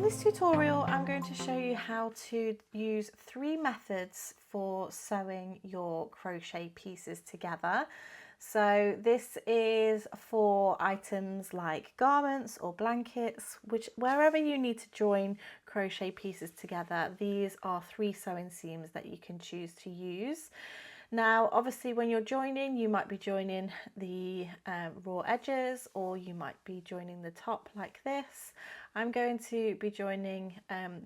In this tutorial, I'm going to show you how to use 3 methods for sewing your crochet pieces together. So this is for items like garments or blankets, wherever you need to join crochet pieces together, these are 3 sewing seams that you can choose to use. Now, obviously, when you're joining, you might be joining the raw edges, or you might be joining the top like this. I'm going to be joining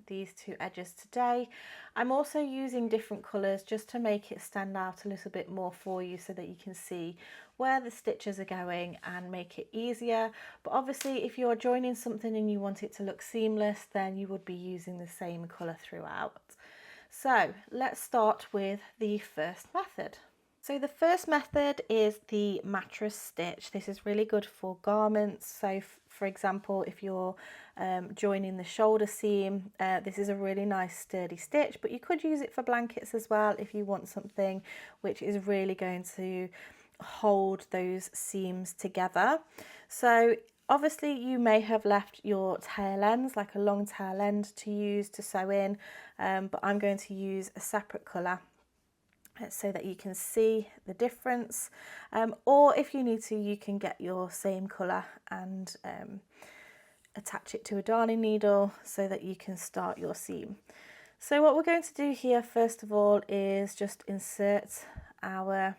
these 2 edges today. I'm also using different colours just to make it stand out a little bit more for you so that you can see where the stitches are going and make it easier. But obviously, if you're joining something and you want it to look seamless, then you would be using the same colour throughout. So let's start with the first method. So the first method is the mattress stitch. This is really good for garments. So for example, if you're joining the shoulder seam, this is a really nice sturdy stitch, but you could use it for blankets as well if you want something which is really going to hold those seams together. So obviously you may have left your tail ends, like a long tail end to use to sew in, but I'm going to use a separate colour so that you can see the difference, or if you need to, you can get your same colour and attach it to a darning needle so that you can start your seam. So what we're going to do here first of all is just insert our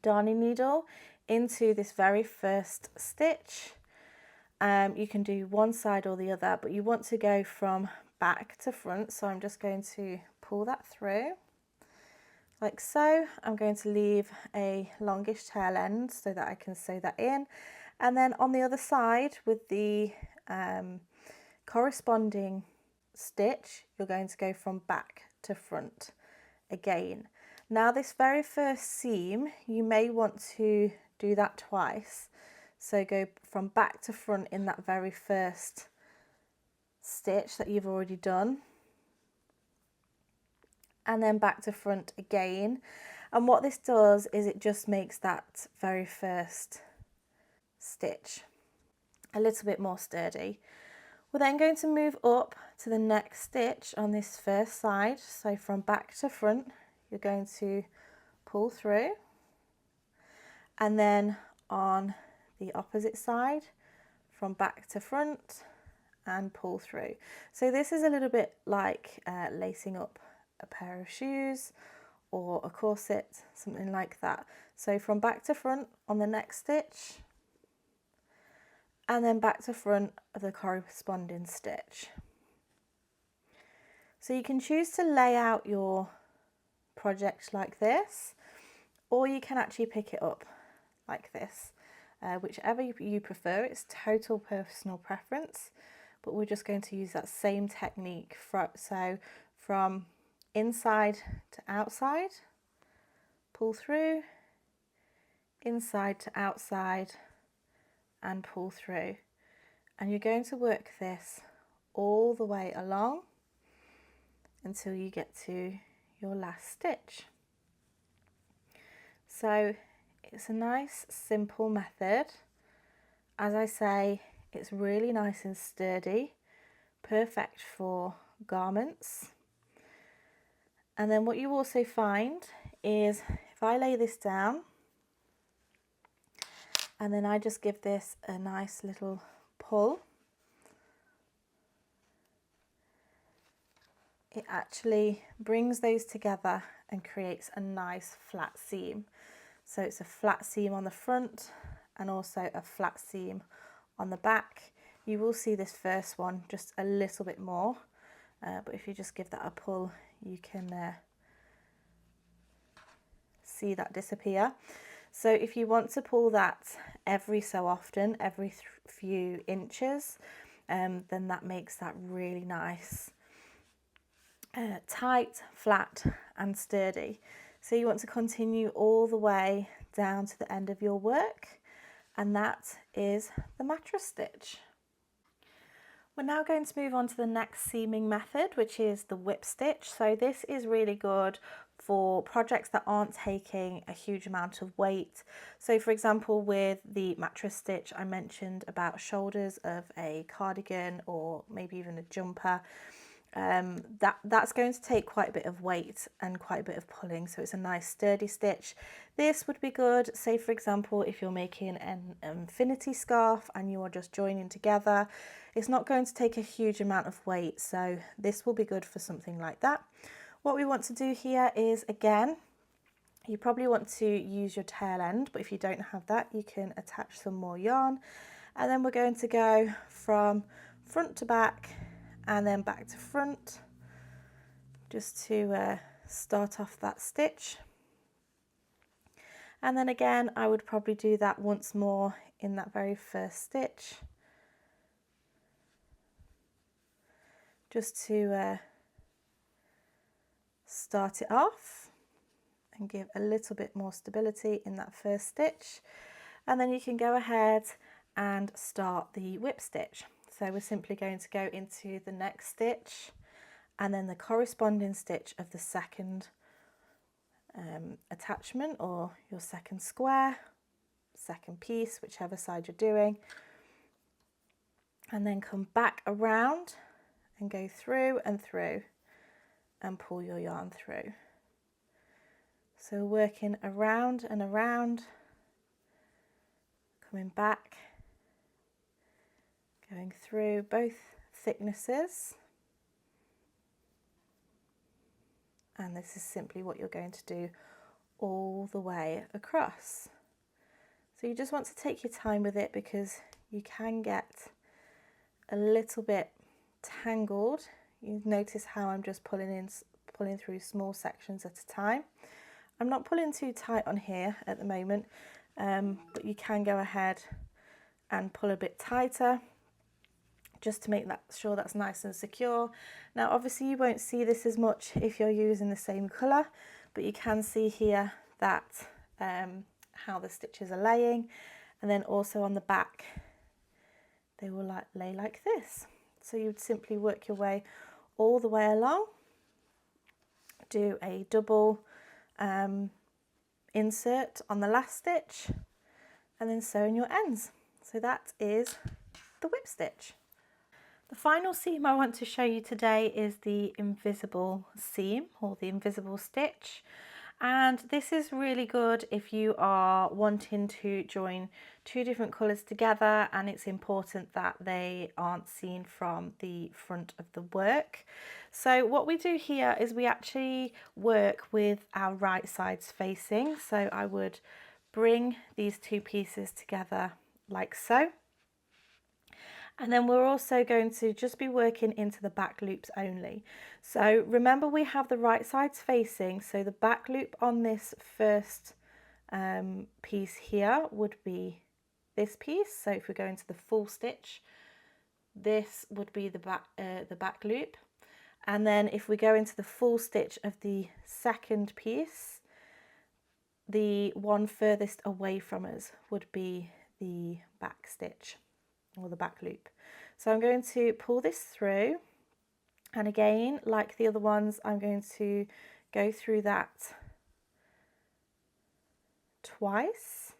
darning needle into this very first stitch. You can do one side or the other, but you want to go from back to front, so I'm just going to pull that through like so. I'm going to leave a longish tail end so that I can sew that in, and then on the other side with the corresponding stitch, you're going to go from back to front again. Now this very first seam, you may want to do that twice. So go from back to front in that very first stitch that you've already done, and then back to front again. And what this does is it just makes that very first stitch a little bit more sturdy. We're then going to move up to the next stitch on this first side. So from back to front, you're going to pull through, and then on the opposite side, from back to front and pull through. So this is a little bit like lacing up a pair of shoes or a corset, something like that. So from back to front on the next stitch, and then back to front of the corresponding stitch. So you can choose to lay out your project like this, or you can actually pick it up like this. Whichever you prefer, it's total personal preference, but we're just going to use that same technique. So from inside to outside, pull through, inside to outside, and pull through. And you're going to work this all the way along until you get to your last stitch. So it's a nice simple method. As I say, it's really nice and sturdy, perfect for garments. And then what you also find is if I lay this down and then I just give this a nice little pull, it actually brings those together and creates a nice flat seam. So it's a flat seam on the front and also a flat seam on the back. You will see this first one just a little bit more, but if you just give that a pull, you can see that disappear. So if you want to pull that every so often, every few inches, then that makes that really nice, tight, flat and sturdy. So you want to continue all the way down to the end of your work, and that is the mattress stitch. We're now going to move on to the next seaming method, which is the whip stitch. So this is really good for projects that aren't taking a huge amount of weight. So for example, with the mattress stitch, I mentioned about shoulders of a cardigan or maybe even a jumper. That's going to take quite a bit of weight and quite a bit of pulling, so it's a nice sturdy stitch. This would be good, say for example, if you're making an infinity scarf and you are just joining together. It's not going to take a huge amount of weight, so this will be good for something like that. What we want to do here is, again, you probably want to use your tail end, but if you don't have that, you can attach some more yarn. And then we're going to go from front to back and then back to front, just to start off that stitch. And then again, I would probably do that once more in that very first stitch, just to start it off and give a little bit more stability in that first stitch. And then you can go ahead and start the whip stitch. So we're simply going to go into the next stitch and then the corresponding stitch of the second attachment, or your second square, second piece, whichever side you're doing, and then come back around and go through and through and pull your yarn through. So working around and around, coming back, going through both thicknesses, and this is simply what you're going to do all the way across. So you just want to take your time with it because you can get a little bit tangled. You notice how I'm just pulling through small sections at a time. I'm not pulling too tight on here at the moment, but you can go ahead and pull a bit tighter just to make sure that's nice and secure. Now obviously you won't see this as much if you're using the same colour, but you can see here that how the stitches are laying, and then also on the back they will lay like this. So you would simply work your way all the way along, do a double insert on the last stitch, and then sew in your ends. So that is the whip stitch. The final seam I want to show you today is the invisible seam, or the invisible stitch. And this is really good if you are wanting to join two different colours together and it's important that they aren't seen from the front of the work. So what we do here is we actually work with our right sides facing. So I would bring these two pieces together like so. And then we're also going to just be working into the back loops only. So remember, we have the right sides facing, so the back loop on this first piece here would be this piece. So if we go into the full stitch, this would be the back loop. And then if we go into the full stitch of the second piece, the one furthest away from us would be the back stitch, or the back loop. So I'm going to pull this through, and again, like the other ones, I'm going to go through that twice,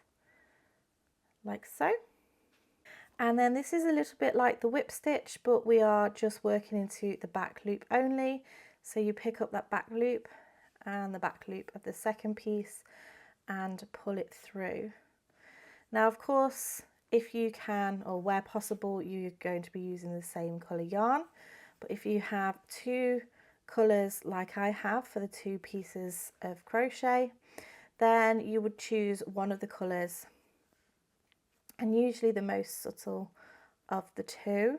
like so. And then this is a little bit like the whip stitch, but we are just working into the back loop only. So you pick up that back loop and the back loop of the second piece and pull it through. Now, of course, if you can, or where possible, you're going to be using the same colour yarn. But if you have two colours like I have for the two pieces of crochet, then you would choose one of the colours, and usually the most subtle of the two,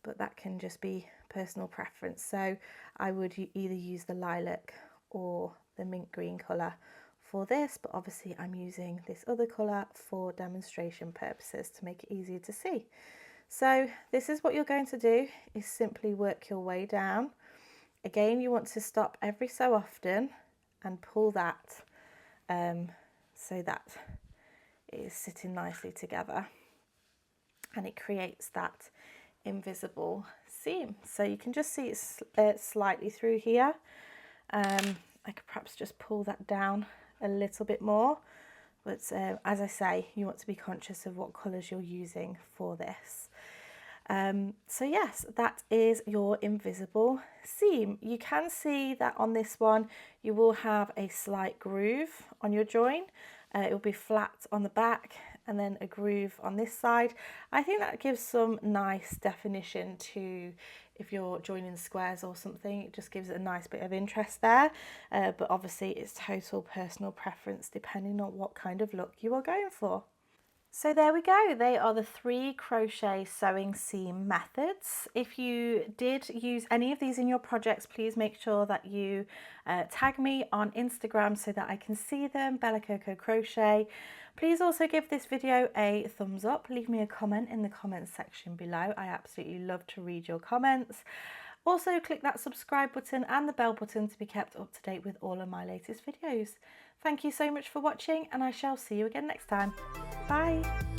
but that can just be personal preference. So I would either use the lilac or the mint green colour for this, but obviously I'm using this other colour for demonstration purposes to make it easier to see. So this is what you're going to do, is simply work your way down. Again, you want to stop every so often and pull that so that it is sitting nicely together, and it creates that invisible seam. So you can just see it slightly through here. I could perhaps just pull that down a little bit more, but as I say, you want to be conscious of what colours you're using for this. So yes, that is your invisible seam. You can see that on this one you will have a slight groove on your join. It will be flat on the back and then a groove on this side. I think that gives some nice definition to if you're joining squares or something. It just gives it a nice bit of interest there, but obviously it's total personal preference depending on what kind of look you are going for. So there we go, they are the 3 crochet sewing seam methods. If you did use any of these in your projects, please make sure that you tag me on Instagram so that I can see them, Bella Coco Crochet. Please also give this video a thumbs up, leave me a comment in the comments section below. I absolutely love to read your comments. Also click that subscribe button and the bell button to be kept up to date with all of my latest videos. Thank you so much for watching and I shall see you again next time. Bye!